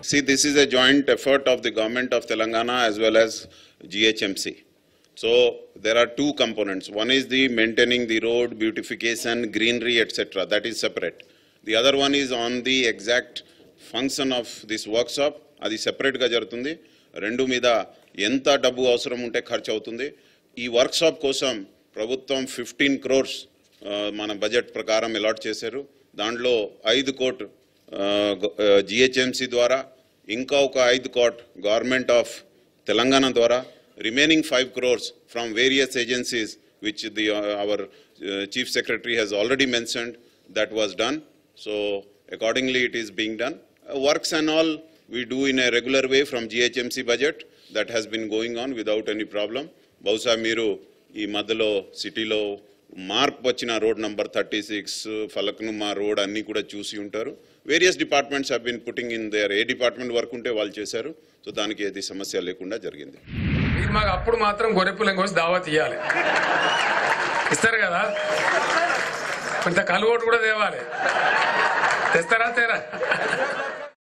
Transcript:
See, this is a joint effort of the government of Telangana as well as GHMC. So there are two components. One is the maintaining the road, beautification, greenery, etc. That is separate. The other one is on the exact function of this workshop. అది సెపరేట్గా జరుగుతుంది. రెండు మీద ఎంత డబ్బు అవసరం ఉంటే ఖర్చు అవుతుంది. ఈ వర్క్షాప్ కోసం ప్రభుత్వం 15 crores మన బడ్జెట్ ప్రకారం అలాట్ చేశారు. దాంట్లో 5 కోట్లు GHMC ద్వారా, ఇంకా ఒక 5 కోట్లు గవర్నమెంట్ ఆఫ్ తెలంగాణ ద్వారా, remaining 5 crores from various agencies which our Chief Secretary has already mentioned, that was done. So accordingly it is being done. Works and all we do in a regular way from GHMC budget. That has been going on without any problem. బహుశా మీరు ఈ మధ్యలో సిటీలో మార్పు వచ్చిన road number 36 Falaknuma road అన్నీ కూడా చూసి ఉంటారు. Various departments have been putting in there, ఏ డిపార్ట్మెంట్ వర్క్ ఉంటే వాళ్ళు చేశారు. సో దానికి ఏది సమస్య లేకుండా జరిగింది. మీరు మాకు అప్పుడు మాత్రం గొర్రెపులం కోసం దావా తీయాలి, ఇస్తారు కదా, కొంత కలుగోటు కూడా తేవాలి, తెస్తారా తేరా?